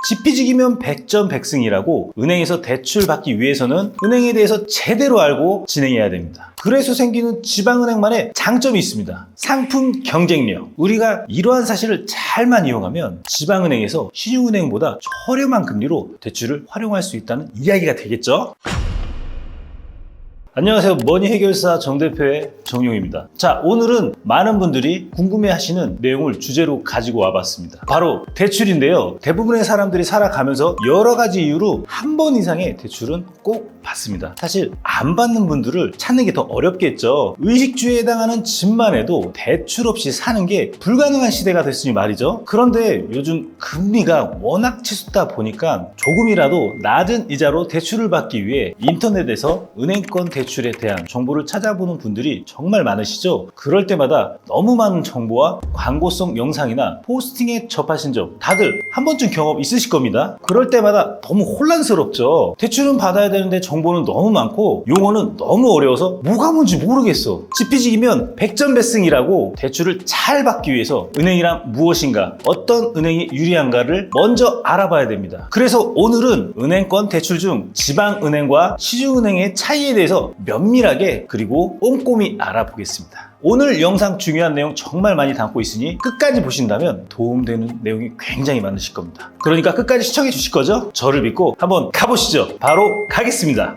지피지기면 백전백승이라고 은행에서 대출 받기 위해서는 은행에 대해서 제대로 알고 진행해야 됩니다. 그래서 생기는 지방은행만의 장점이 있습니다. 상품 경쟁력. 우리가 이러한 사실을 잘만 이용하면 지방은행에서 시중은행보다 저렴한 금리로 대출을 활용할 수 있다는 이야기가 되겠죠? 안녕하세요. 머니 해결사 정 대표의 정용입니다. 자, 오늘은 많은 분들이 궁금해하시는 내용을 주제로 가지고 와봤습니다. 바로 대출인데요. 대부분의 사람들이 살아가면서 여러 가지 이유로 한 번 이상의 대출은 꼭 받습니다. 사실 안 받는 분들을 찾는 게 더 어렵겠죠. 의식주에 해당하는 집만 해도 대출 없이 사는 게 불가능한 시대가 됐으니 말이죠. 그런데 요즘 금리가 워낙 치솟다 보니까 조금이라도 낮은 이자로 대출을 받기 위해 인터넷에서 은행권 대출에 대한 정보를 찾아보는 분들이 정말 많으시죠. 그럴 때마다 너무 많은 정보와 광고성 영상이나 포스팅에 접하신 적 다들 한 번쯤 경험 있으실 겁니다. 그럴 때마다 너무 혼란스럽죠. 대출은 받아야 되는데 정보는 너무 많고 용어는 너무 어려워서 뭐가 뭔지 모르겠어. 지피지기면 백전백승이라고 대출을 잘 받기 위해서 은행이란 무엇인가, 어떤 은행이 유리한가를 먼저 알아봐야 됩니다. 그래서 오늘은 은행권 대출 중 지방은행과 시중은행의 차이에 대해서 면밀하게 그리고 꼼꼼히 알아보겠습니다. 오늘 영상 중요한 내용 정말 많이 담고 있으니 끝까지 보신다면 도움되는 내용이 굉장히 많으실 겁니다. 그러니까 끝까지 시청해 주실 거죠? 저를 믿고 한번 가보시죠. 바로 가겠습니다.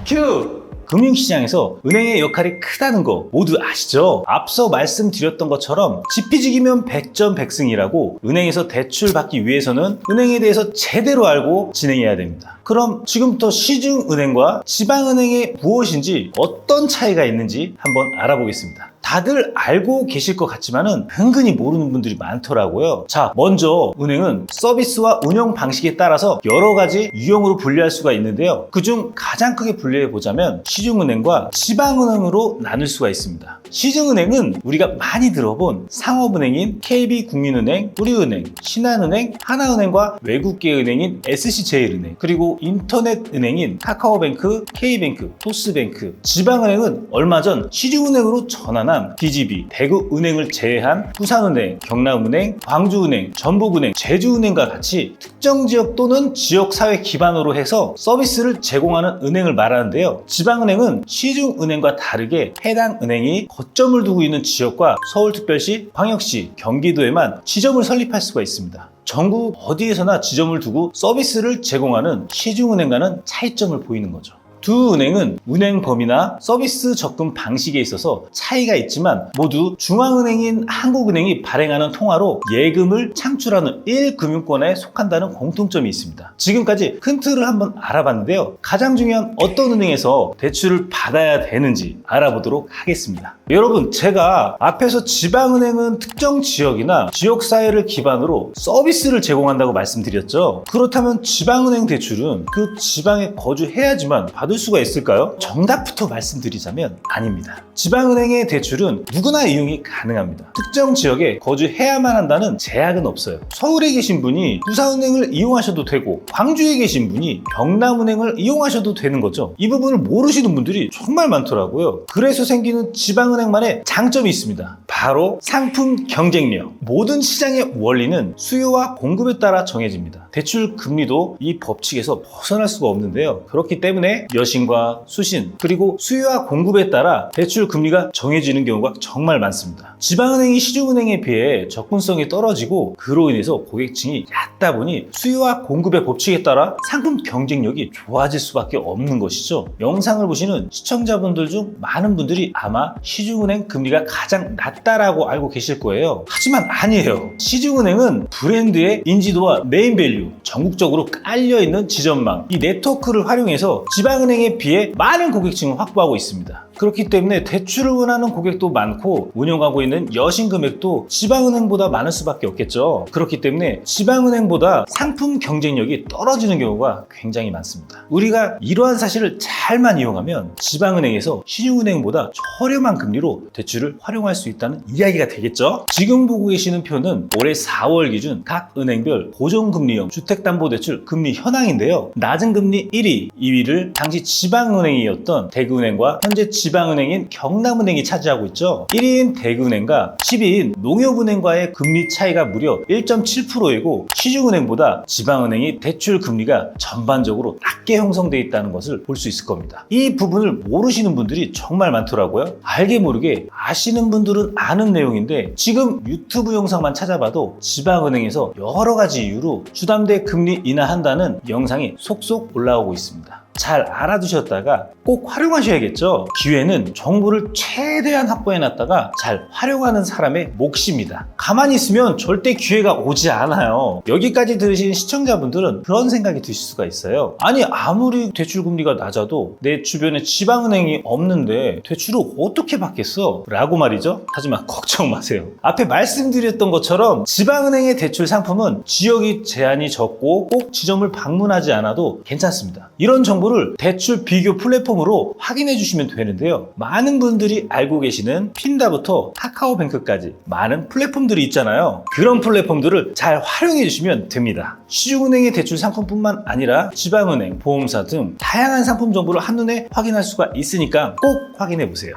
큐! 금융시장에서 은행의 역할이 크다는 거 모두 아시죠? 앞서 말씀드렸던 것처럼 지피지기면 백전백승이라고 은행에서 대출 받기 위해서는 은행에 대해서 제대로 알고 진행해야 됩니다. 그럼 지금부터 시중은행과 지방은행이 무엇인지 어떤 차이가 있는지 한번 알아보겠습니다. 다들 알고 계실 것 같지만은 은근히 모르는 분들이 많더라고요. 자, 먼저 은행은 서비스와 운영 방식에 따라서 여러 가지 유형으로 분류할 수가 있는데요. 그중 가장 크게 분류해 보자면 시중은행과 지방은행으로 나눌 수가 있습니다. 시중은행은 우리가 많이 들어본 상업은행인 KB국민은행, 우리은행, 신한은행, 하나은행과 외국계 은행인 SC제일은행, 그리고 인터넷은행인 카카오뱅크, K뱅크, 토스뱅크. 지방은행은 얼마 전 시중은행으로 전환한 DGB, 대구은행을 제외한 부산은행, 경남은행, 광주은행, 전북은행, 제주은행과 같이 특정 지역 또는 지역사회 기반으로 해서 서비스를 제공하는 은행을 말하는데요. 지방은행은 시중은행과 다르게 해당 은행이 거점을 두고 있는 지역과 서울특별시, 광역시, 경기도에만 지점을 설립할 수가 있습니다. 전국 어디에서나 지점을 두고 서비스를 제공하는 시중은행과는 차이점을 보이는 거죠. 두 은행은 운행 범위나 서비스 접근 방식에 있어서 차이가 있지만 모두 중앙은행인 한국은행이 발행하는 통화로 예금을 창출하는 1금융권에 속한다는 공통점이 있습니다. 지금까지 큰 틀을 한번 알아봤는데요. 가장 중요한 어떤 은행에서 대출을 받아야 되는지 알아보도록 하겠습니다. 여러분, 제가 앞에서 지방은행은 특정 지역이나 지역사회를 기반으로 서비스를 제공한다고 말씀드렸죠. 그렇다면 지방은행 대출은 그 지방에 거주해야지만 받을 수가 있을까요? 정답부터 말씀드리자면 아닙니다. 지방은행의 대출은 누구나 이용이 가능합니다. 특정 지역에 거주해야만 한다는 제약은 없어요. 서울에 계신 분이 부산은행을 이용하셔도 되고 광주에 계신 분이 경남은행을 이용하셔도 되는 거죠. 이 부분을 모르시는 분들이 정말 많더라고요. 그래서 생기는 지방은행만의 장점이 있습니다. 바로 상품 경쟁력. 모든 시장의 원리는 수요와 공급에 따라 정해집니다. 대출 금리도 이 법칙에서 벗어날 수가 없는데요. 그렇기 때문에 여신과 수신, 그리고 수요와 공급에 따라 대출 금리가 정해지는 경우가 정말 많습니다. 지방은행이 시중은행에 비해 접근성이 떨어지고 그로 인해서 고객층이 얕다 보니 수요와 공급의 법칙에 따라 상품 경쟁력이 좋아질 수밖에 없는 것이죠. 영상을 보시는 시청자분들 중 많은 분들이 아마 시중은행 금리가 가장 낮다라고 알고 계실 거예요. 하지만 아니에요. 시중은행은 브랜드의 인지도와 네임밸류, 전국적으로 깔려있는 지점망, 이 네트워크를 활용해서 지방은행에 비해 많은 고객층을 확보하고 있습니다. 그렇기 때문에 대출을 원하는 고객도 많고 운영하고 있는 여신 금액도 지방은행보다 많을 수밖에 없겠죠. 그렇기 때문에 지방은행보다 상품 경쟁력이 떨어지는 경우가 굉장히 많습니다. 우리가 이러한 사실을 잘만 이용하면 지방은행에서 시중은행보다 저렴한 금리로 대출을 활용할 수 있다는 이야기가 되겠죠. 지금 보고 계시는 표는 올해 4월 기준 각 은행별 고정금리형 주택담보대출 금리 현황인데요. 낮은 금리 1위, 2위를 당시 지방은행이었던 대구은행과 현재 지방은행인 경남은행이 차지하고 있죠. 1위인 대구은행과 10위인 농협은행과의 금리 차이가 무려 1.7%이고 시중은행보다 지방은행이 대출 금리가 전반적으로 낮게 형성되어 있다는 것을 볼 수 있을 겁니다. 이 부분을 모르시는 분들이 정말 많더라고요. 알게 모르게 아시는 분들은 아는 내용인데 지금 유튜브 영상만 찾아봐도 지방은행에서 여러 가지 이유로 주담대 금리 인하한다는 영상이 속속 올라오고 있습니다. 잘 알아두셨다가 꼭 활용하셔야겠죠. 기회는 정보를 최대한 확보해놨다가 잘 활용하는 사람의 몫입니다. 가만히 있으면 절대 기회가 오지 않아요. 여기까지 들으신 시청자분들은 그런 생각이 드실 수가 있어요. 아니 아무리 대출금리가 낮아도 내 주변에 지방은행이 없는데 대출을 어떻게 받겠어? 라고 말이죠. 하지만 걱정 마세요. 앞에 말씀드렸던 것처럼 지방은행의 대출 상품은 지역이 제한이 적고 꼭 지점을 방문하지 않아도 괜찮습니다. 이런 정보를 대출 비교 플랫폼으로 확인해 주시면 되는데요. 많은 분들이 알고 계시는 핀다부터 카카오뱅크까지 많은 플랫폼들이 있잖아요. 그런 플랫폼들을 잘 활용해 주시면 됩니다. 시중은행의 대출 상품뿐만 아니라 지방은행, 보험사 등 다양한 상품 정보를 한눈에 확인할 수가 있으니까 꼭 확인해 보세요.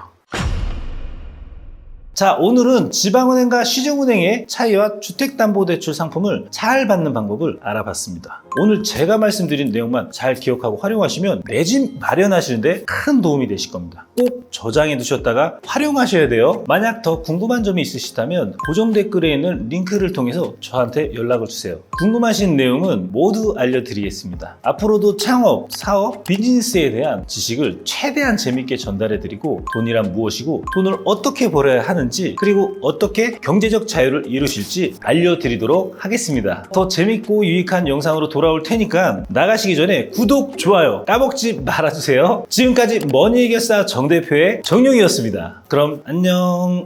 자, 오늘은 지방은행과 시중은행의 차이와 주택담보대출 상품을 잘 받는 방법을 알아봤습니다. 오늘 제가 말씀드린 내용만 잘 기억하고 활용하시면 내 집 마련하시는데 큰 도움이 되실 겁니다. 꼭 저장해 두셨다가 활용하셔야 돼요. 만약 더 궁금한 점이 있으시다면 고정 댓글에 있는 링크를 통해서 저한테 연락을 주세요. 궁금하신 내용은 모두 알려드리겠습니다. 앞으로도 창업, 사업, 비즈니스에 대한 지식을 최대한 재밌게 전달해 드리고 돈이란 무엇이고 돈을 어떻게 벌어야 하는지 그리고 어떻게 경제적 자유를 이루실지 알려드리도록 하겠습니다. 더 재밌고 유익한 영상으로 돌아올 테니까 나가시기 전에 구독, 좋아요 까먹지 말아주세요. 지금까지 머니해결사 정 대표의 정용이었습니다. 그럼 안녕.